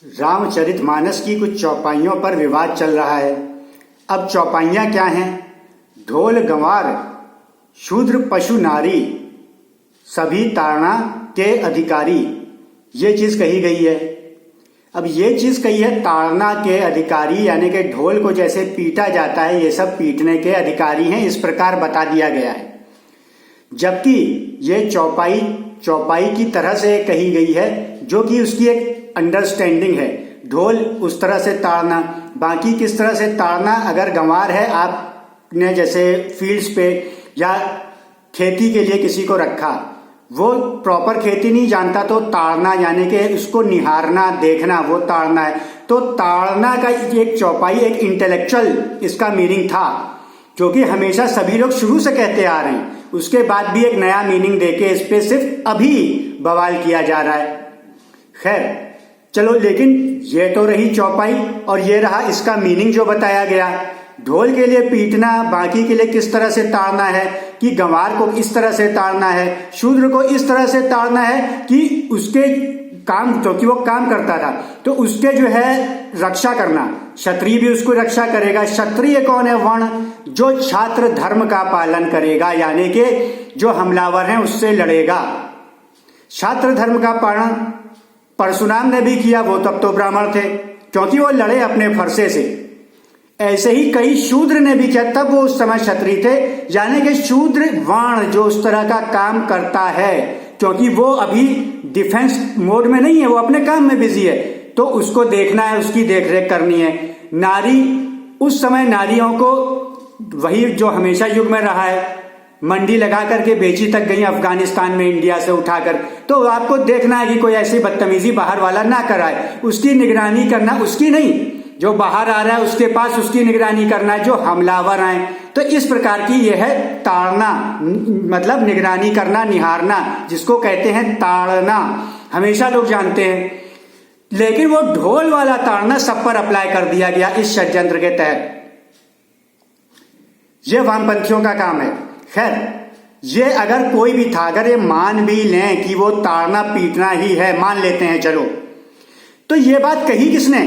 रामचरितमानस की कुछ चौपाइयों पर विवाद चल रहा है। अब चौपाइयाँ क्या हैं? ढोल गंवार शूद्र पशु नारी सभी ताड़ना के अधिकारी, ये चीज कही गई है। अब ये चीज कही है ताड़ना के अधिकारी, यानी कि ढोल को जैसे पीटा जाता है ये सब पीटने के अधिकारी हैं, इस प्रकार बता दिया गया है। जबकि ये चौपाई की तरह से कही गई है, जो कि उसकी एक अंडरस्टैंडिंग है। ढोल उस तरह से ताड़ना, बाकी किस तरह से ताड़ना, अगर गंवार है आपने जैसे फील्ड्स पे या खेती के लिए किसी को रखा, वो प्रॉपर खेती नहीं जानता तो ताड़ना, यानी कि उसको निहारना देखना, वो ताड़ना है। तो ताड़ना का एक चौपाई, एक इंटेलेक्चुअल इसका मीनिंग था, जो कि हमेशा सभी लोग शुरू से कहते आ रहे हैं। उसके बाद भी एक नया मीनिंग देके इस पे सिर्फ अभी बवाल किया जा रहा है। खैर चलो, लेकिन ये तो रही चौपाई और ये रहा इसका मीनिंग जो बताया गया। ढोल के लिए पीटना, बाकी के लिए किस तरह से ताड़ना है कि गंवार को इस तरह से ताड़ना है, शूद्र को इस तरह से ताड़ना है कि उसके काम, क्योंकि वो काम करता था तो उसके जो है रक्षा करना। क्षत्रिय भी उसको रक्षा करेगा। क्षत्रिय कौन है? वर्ण जो छात्र धर्म का पालन करेगा, यानी कि जो हमलावर हैं उससे लड़ेगा। छात्र धर्म का पालन परशुराम ने भी किया, वो तब तो ब्राह्मण थे क्योंकि वो लड़े अपने फरसे से। ऐसे ही कई शूद्र ने भी किया, तब वो उस समय क्षत्रिय थे, यानी कि शूद्र वर्ण जो उस तरह का काम करता है, क्योंकि वो अभी डिफेंस मोड में नहीं है, वो अपने काम में बिजी है, तो उसको देखना है, उसकी देखरेख करनी है। नारी, उस समय नारियों को वही जो हमेशा युग में रहा है, मंडी लगा करके बेची तक गई अफगानिस्तान में इंडिया से उठाकर, तो आपको देखना है कि कोई ऐसी बदतमीजी बाहर वाला ना कराए, उसकी निगरानी करना, उसकी नहीं, जो बाहर आ रहा है उसके पास उसकी निगरानी करना, जो हमलावर आए। तो इस प्रकार की यह है ताड़ना, मतलब निगरानी करना, निहारना, जिसको कहते हैं ताड़ना, हमेशा लोग जानते हैं। लेकिन वो ढोल वाला ताड़ना सब पर अप्लाई कर दिया गया इस षड्यंत्र के तहत। यह वामपंथियों का काम है। खैर, ये अगर कोई भी था, अगर ये मान भी लें कि वो ताड़ना पीटना ही है, मान लेते हैं चलो, तो ये बात कही किसने?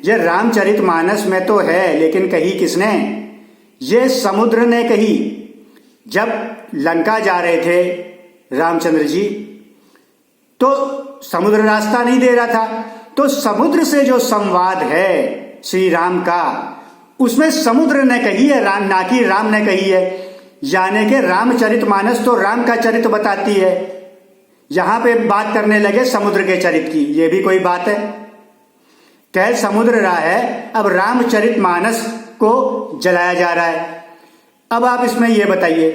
ये रामचरितमानस में तो है, लेकिन कही किसने? ये समुद्र ने कही। जब लंका जा रहे थे रामचंद्र जी, तो समुद्र रास्ता नहीं दे रहा था, तो समुद्र से जो संवाद है श्री राम का, उसमें समुद्र ने कही है, राम ना कि राम ने कही है। यानी कि रामचरितमानस तो राम का चरित्र बताती है, यहां पे बात करने लगे समुद्र के चरित्र की। ये भी कोई बात है? कह समुद्र रहा है, अब रामचरितमानस को जलाया जा रहा है। अब आप इसमें यह बताइए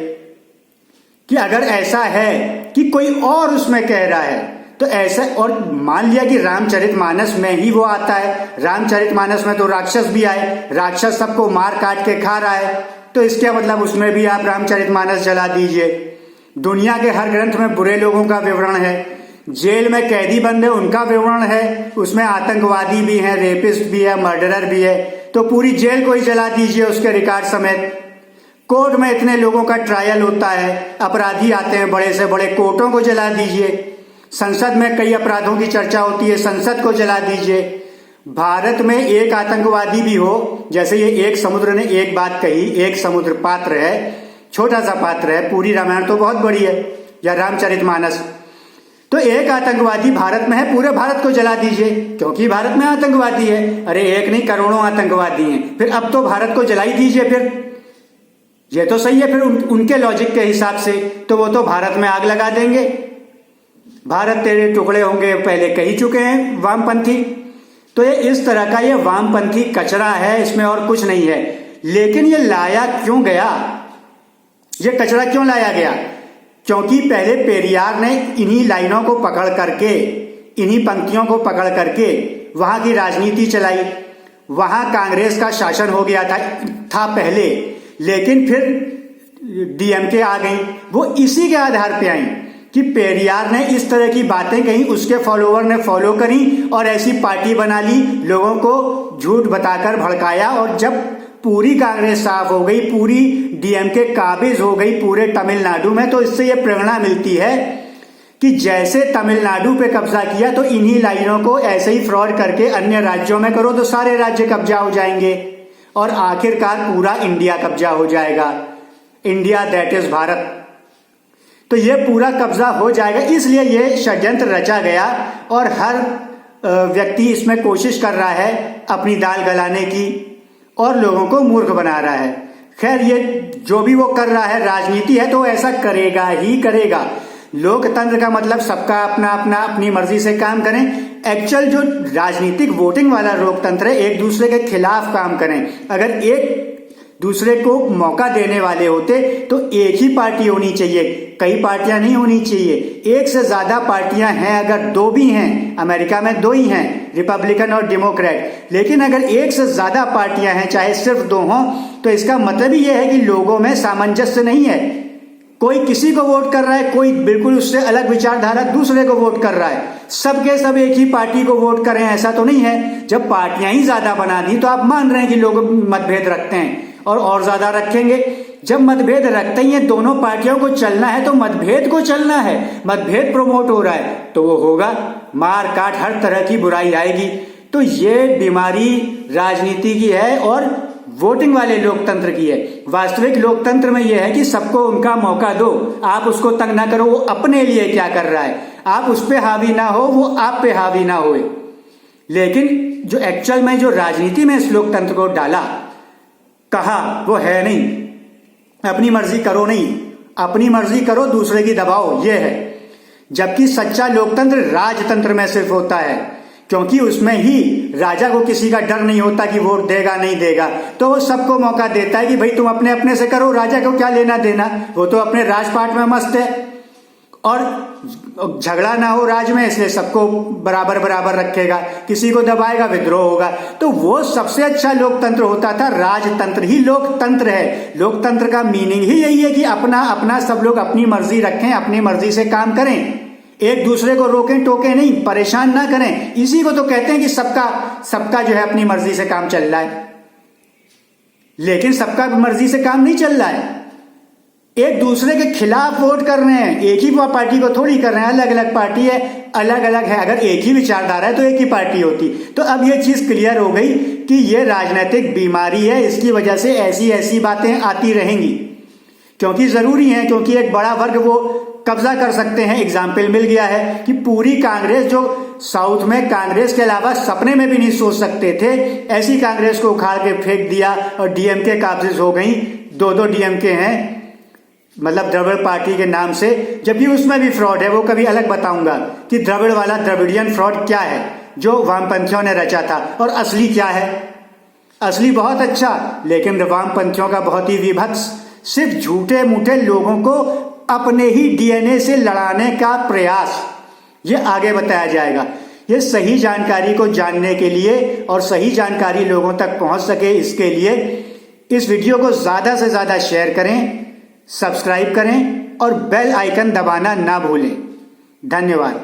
कि अगर ऐसा है कि कोई और उसमें कह रहा है, तो ऐसा, और मान लिया कि रामचरितमानस में ही वो आता है, रामचरितमानस में तो राक्षस भी आए, राक्षस सबको मार काट के खा रहा है, तो इसका मतलब उसमें भी आप रामचरितमानस जला दीजिए। दुनिया के हर ग्रंथ में बुरे लोगों का विवरण है, जेल में कैदी बंद है उनका विवरण है, उसमें आतंकवादी भी हैं, रेपिस्ट भी है, मर्डरर भी है, तो पूरी जेल को ही जला दीजिए उसके रिकॉर्ड समेत। कोर्ट में इतने लोगों का ट्रायल होता है, अपराधी आते हैं, बड़े से बड़े कोर्टों को जला दीजिए। संसद में कई अपराधों की चर्चा होती है, संसद को जला दीजिए। भारत में एक आतंकवादी भी हो, जैसे ये एक समुद्र ने एक बात कही, एक समुद्र पात्र है, छोटा सा पात्र है, पूरी रामायण तो बहुत बड़ी है या रामचरितमानस, तो एक आतंकवादी भारत में है, पूरे भारत को जला दीजिए, क्योंकि भारत में आतंकवादी है। अरे एक नहीं, करोड़ों आतंकवादी हैं, फिर अब तो भारत को जला ही दीजिए। फिर ये तो सही है, फिर उनके लॉजिक के हिसाब से तो वो तो भारत में आग लगा देंगे, भारत तेरे टुकड़े होंगे, पहले कह ही चुके हैं वामपंथी। तो ये इस तरह का ये वामपंथी कचरा है, इसमें और कुछ नहीं है। लेकिन ये लाया क्यों गया, ये कचरा क्यों लाया गया? क्योंकि पहले पेरियार ने इन्हीं लाइनों को पकड़ करके, इन्हीं पंक्तियों को पकड़ करके वहां की राजनीति चलाई। वहां कांग्रेस का शासन हो गया था पहले, लेकिन फिर डीएमके आ गई, वो इसी के आधार पे आई कि पेरियार ने इस तरह की बातें कही, उसके फॉलोवर ने फॉलो करी और ऐसी पार्टी बना ली, लोगों को झूठ बताकर भड़काया। और जब पूरी कांग्रेस साफ हो गई, पूरी डीएमके काबिज हो गई पूरे तमिलनाडु में, तो इससे यह प्रेरणा मिलती है कि जैसे तमिलनाडु पे कब्जा किया तो इन्हीं लाइनों को ऐसे ही फ्रॉड करके अन्य राज्यों में करो तो सारे राज्य कब्जा हो जाएंगे और आखिरकार पूरा इंडिया कब्जा हो जाएगा। India that is Bharat. तो ये पूरा कब्जा हो जाएगा, इसलिए ये षड्यंत्र रचा गया और हर व्यक्ति इसमें कोशिश कर रहा है अपनी दाल गलाने की और लोगों को मूर्ख बना रहा है। खैर, ये जो भी वो कर रहा है राजनीति है तो ऐसा करेगा ही करेगा। लोकतंत्र का मतलब सबका अपना अपना अपनी मर्जी से काम करें। एक्चुअल जो राजनीतिक वोटिंग वाला लोकतंत्र है, एक दूसरे के खिलाफ काम करें। अगर एक दूसरे को मौका देने वाले होते तो एक ही पार्टी होनी चाहिए, कई पार्टियां नहीं होनी चाहिए। एक से ज्यादा पार्टियां हैं, अगर दो भी हैं, अमेरिका में दो ही हैं, रिपब्लिकन और डेमोक्रेट, लेकिन अगर एक से ज्यादा पार्टियां हैं, चाहे सिर्फ दो हों, तो इसका मतलब ही यह है कि लोगों में सामंजस्य नहीं है। कोई किसी को वोट कर रहा है, कोई बिल्कुल उससे अलग विचारधारा दूसरे को वोट कर रहा है। सबके सब एक ही पार्टी को वोट करें ऐसा तो नहीं है। जब पार्टियां ही ज्यादा बना दी तो आप मान रहे हैं कि लोग मतभेद रखते हैं और ज्यादा रखेंगे। जब मतभेद रखते ही दोनों पार्टियों को चलना है तो मतभेद को चलना है, मतभेद प्रमोट हो रहा है तो वो होगा, मार काट हर तरह की बुराई आएगी। तो ये बीमारी राजनीति की है और वोटिंग वाले लोकतंत्र की है। वास्तविक लोकतंत्र में यह है कि सबको उनका मौका दो, आप उसको तंग ना करो, वो अपने लिए क्या कर रहा है, आप उस पे हावी ना हो, वो आप पे हावी ना होए। लेकिन जो एक्चुअल में जो राजनीति में इस लोकतंत्र को डाला, कहा, वो है नहीं। अपनी मर्जी करो नहीं, अपनी मर्जी करो, दूसरे की दबाओ, ये है। जबकि सच्चा लोकतंत्र राजतंत्र में सिर्फ होता है, क्योंकि उसमें ही राजा को किसी का डर नहीं होता कि वोट देगा नहीं देगा, तो वो सबको मौका देता है कि भाई तुम अपने अपने से करो, राजा को क्या लेना देना, वो तो अपने राजपाट में मस्त है और झगड़ा ना हो राज में, इसलिए सबको बराबर बराबर रखेगा, किसी को दबाएगा विद्रोह होगा। तो वो सबसे अच्छा लोकतंत्र होता था। राजतंत्र ही लोकतंत्र है। लोकतंत्र का मीनिंग ही यही है कि अपना अपना सब लोग अपनी मर्जी रखें, अपनी मर्जी से काम करें, एक दूसरे को रोकें टोकें नहीं, परेशान ना करें। इसी को तो कहते हैं कि सबका जो है अपनी मर्जी से काम चल रहा है। लेकिन सबका मर्जी से काम नहीं चल रहा है, एक दूसरे के खिलाफ वोट कर रहे हैं। एक ही पार्टी को थोड़ी कर रहे हैं, अलग अलग पार्टी है, अलग अलग है। अगर एक ही विचारधारा है तो एक ही पार्टी होती। तो अब ये चीज क्लियर हो गई कि ये राजनीतिक बीमारी है, इसकी वजह से ऐसी ऐसी बातें आती रहेंगी, क्योंकि जरूरी है, क्योंकि एक बड़ा वर्ग वो कब्जा कर सकते हैं। एग्जाम्पल मिल गया है कि पूरी कांग्रेस, जो साउथ में कांग्रेस के अलावा सपने में भी नहीं सोच सकते थे, ऐसी कांग्रेस को उखाड़ के फेंक दिया और डीएमके काबिज हो गई। दो डीएमके हैं, मतलब द्रविड़ पार्टी के नाम से, जबकि उसमें भी फ्रॉड है। वो कभी अलग बताऊंगा कि द्रविड़ वाला द्रविडियन फ्रॉड क्या है जो वामपंथियों ने रचा था, और असली क्या है। असली बहुत अच्छा, लेकिन वामपंथियों का बहुत ही विभत्स, सिर्फ झूठे मूठे लोगों को अपने ही डीएनए से लड़ाने का प्रयास, ये आगे बताया जाएगा। ये सही जानकारी को जानने के लिए और सही जानकारी लोगों तक पहुंच सके, इसके लिए इस वीडियो को ज्यादा से ज्यादा शेयर करें, सब्सक्राइब करें और बेल आइकन दबाना ना भूलें। धन्यवाद।